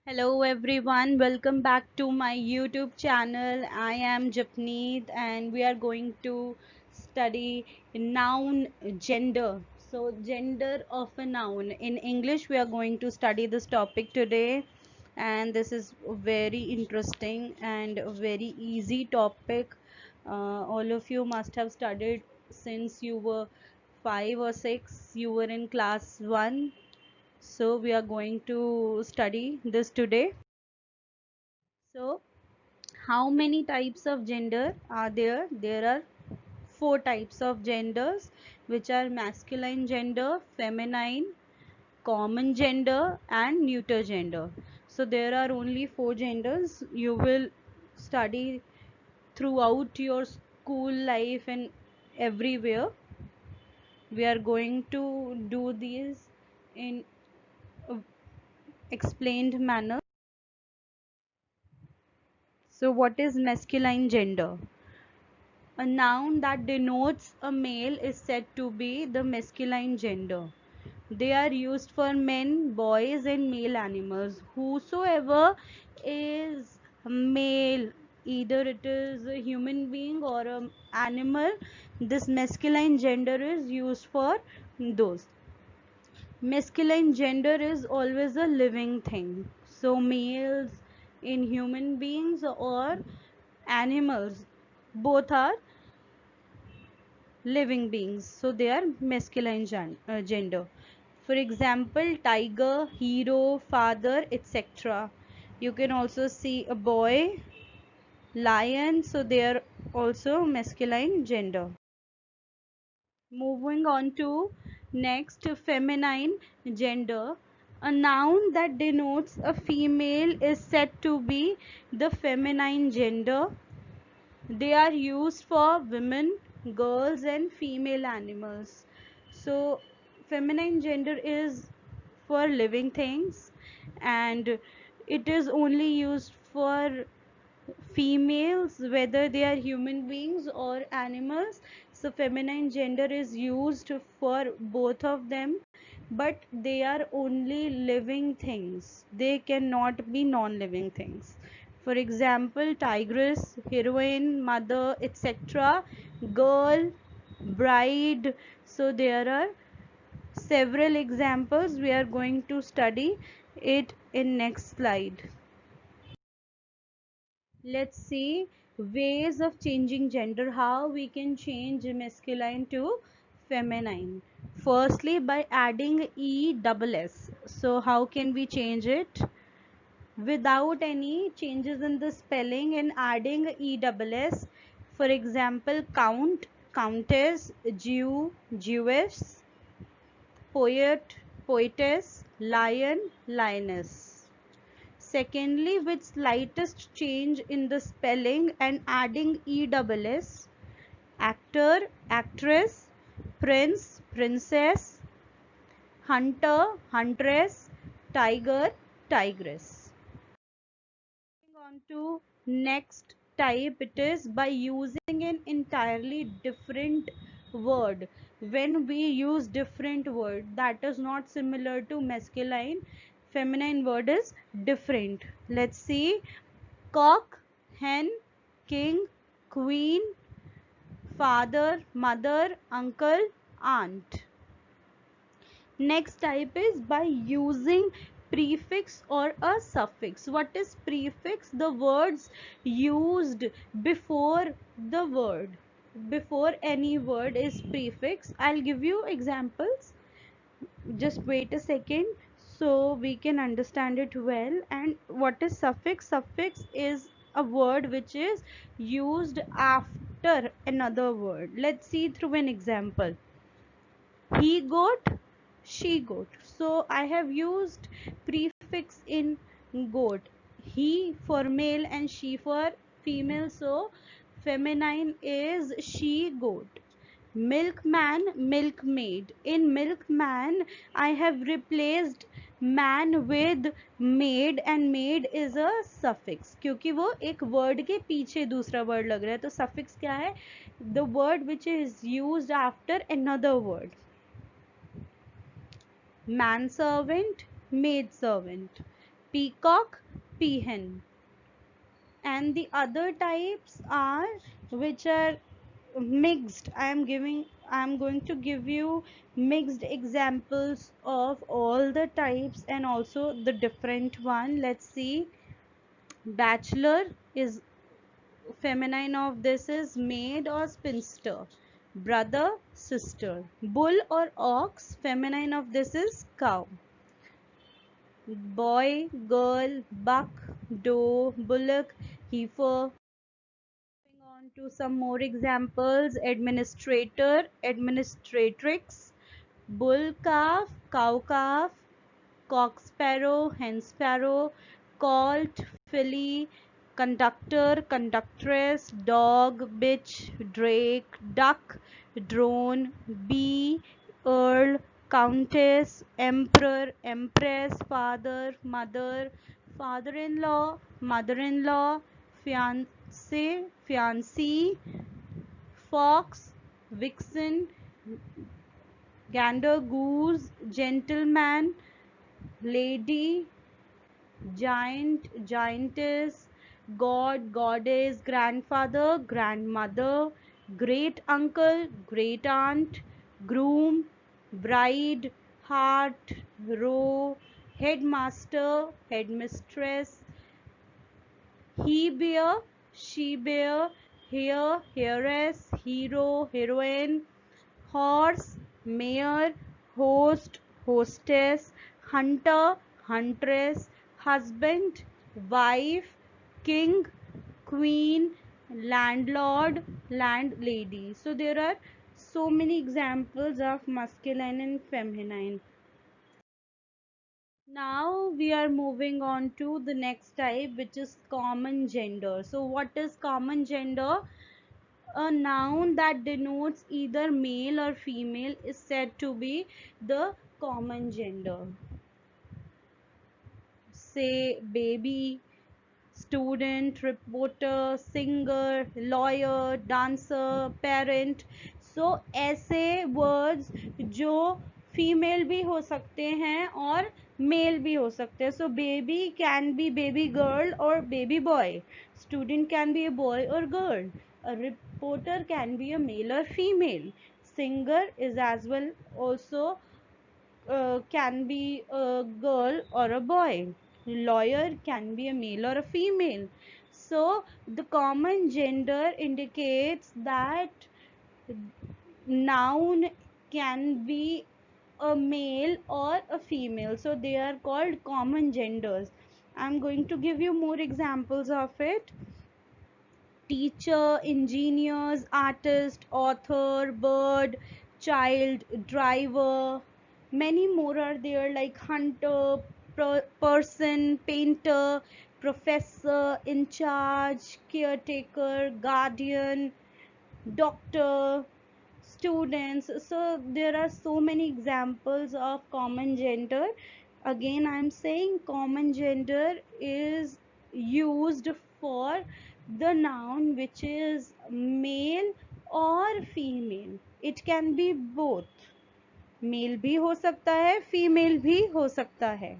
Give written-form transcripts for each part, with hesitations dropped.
Hello everyone, welcome back to my YouTube channel. I am Japneet and we are going to study noun gender. So, gender of a noun. In English, we are going to study this topic today, and this is very interesting and a very easy topic. All of you must have studied since you were 5 or 6, you were in class 1. So, we are going to study this today. So, how many types of gender are there? There are four types of genders, which are masculine gender, feminine, common gender, and neuter gender. So, there are only four genders. You will study throughout your school life and everywhere. We are going to do these in a explained manner. So, what is masculine gender? A noun that denotes a male is said to be the masculine gender. They are used for men, boys, and male animals. Whosoever is male, either it is a human being or an animal, this masculine gender is used for those. Masculine gender is always a living thing. So, males in human beings or animals, both are living beings, so they are masculine gender. For example, tiger, hero, father, etc. You can also see a boy, lion, so they are also masculine gender. Moving on to next, feminine gender. A noun that denotes a female is said to be the feminine gender. They are used for women, girls, and female animals. So, feminine gender is for living things, and it is only used for females, whether they are human beings or animals. So, feminine gender is used for both of them, but they are only living things, they cannot be non living things. For example, tigress, heroine, mother, etc., girl, bride. So, there are several examples. We are going to study it in next slide. Let's see ways of changing gender, how we can change masculine to feminine. Firstly, by adding ESS. So, how can we change it? Without any changes in the spelling and adding ESS. For example, count, countess, Jew, Jewess, poet, poetess, lion, lioness. Secondly, with slightest change in the spelling and adding ESS, actor, actress, prince, princess, hunter, huntress, tiger, tigress. Moving on to next type, it is by using an entirely different word. When we use different word that is not similar to masculine, feminine word is different. Let's see: cock, hen, king, queen, father, mother, uncle, aunt. Next type is by using prefix or a suffix. What is prefix? The words used before the word. Before any word is prefix. I'll give you examples. Just wait a second so we can understand it well. And what is suffix? Suffix is a word which is used after another word. Let's see through an example. He goat, she goat. So I have used prefix in goat. He for male and she for female. So feminine is she goat. Milkman, milkmaid. In milkman, I have replaced man with maid, and maid is a suffix क्योंकि वो एक word के पीछे दूसरा word लग रहा है. तो suffix क्या है? The word which is used after another word. Manservant, maidservant. peacock, peahen. And the other types are which are mixed. I'm going to give you mixed examples of all the types and also the different one. Let's see. Bachelor is feminine of this is maid or spinster. Brother, sister. Bull or ox, feminine of this is cow. Boy, girl, buck, doe, bullock, heifer. Moving on to some more examples. Administrator, administratrix, bull calf, cow calf, cock sparrow, hen sparrow, colt, filly, conductor, conductress, dog, bitch, drake, duck, drone, bee, earl, countess, emperor, empress, father, mother, father-in-law, mother-in-law, fiance, fiancee, fox, vixen, gander, goose, gentleman, lady, giant, giantess, god, goddess, grandfather, grandmother, great uncle, great aunt, groom, bride, heart, row, headmaster, headmistress, he bear, she bear, hare, heiress, hero, heroine, horse, mare, host, hostess, hunter, huntress, husband, wife, king, queen, landlord, landlady. So there are so many examples of masculine and feminine. Now we are moving on to the next type, which is common gender. So what is common gender? A noun that denotes either male or female is said to be the common gender. Say baby, student, reporter, singer, lawyer, dancer, parent. So ऐसे words जो female भी हो सकते हैं और mail भी हो सकते हैं. So baby can be baby girl or baby boy. Student can be a boy or girl. A reporter can be a male or female. Singer is as well also can be a girl or a boy. Lawyer can be a male or a female. So the common gender indicates that noun can be a male or a female. So they are called common genders. I'm going to give you more examples of it. Teacher, engineers, artist, author, bird, child, driver. Many more are there like hunter, person, painter, professor, in charge, caretaker, guardian, doctor, students. So there are so many examples of common gender. Again, I'm saying common gender is used for the noun which is male or female. It can be both. Male भी हो सकता है, female भी हो सकता है.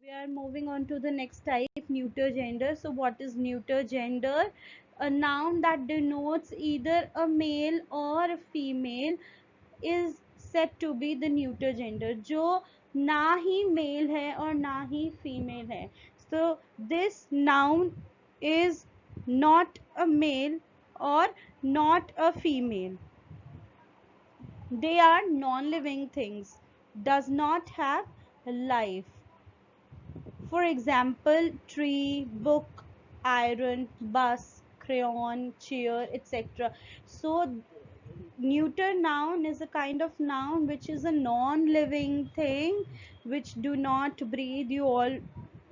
We are moving on to the next type, neuter gender. So what is neuter gender? A noun that denotes either a male or a female is said to be the neuter gender. जो ना ही male है और ना ही female है. So this noun is not a male or not a female. They are non-living things, does not have life. For example, tree, book, iron, bus, crayon, chair, etc. So neuter noun is a kind of noun which is a non-living thing which do not breathe. You all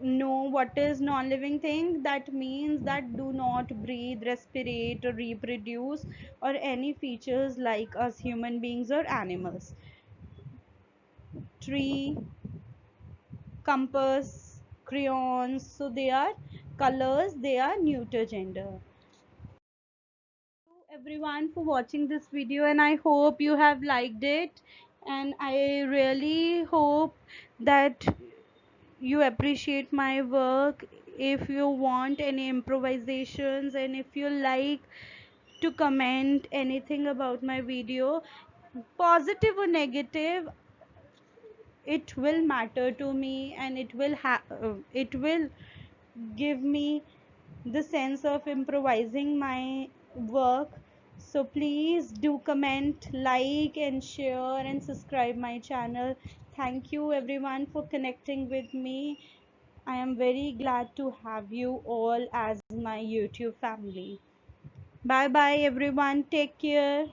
know what is non-living thing. That means that do not breathe, respirate or reproduce or any features like us human beings or animals. Tree, compass, crayons, so they are colors, they are neuter gender. Thank you everyone for watching this video and I hope you have liked it, and I really hope that you appreciate my work, if you want any improvisations, and if you like to comment anything about my video, positive or negative, it will matter to me, and it will give me the sense of improvising my work. So please do comment, like, and share, and subscribe my channel. Thank you everyone for connecting with me. I am very glad to have you all as my YouTube family. Bye bye everyone, take care.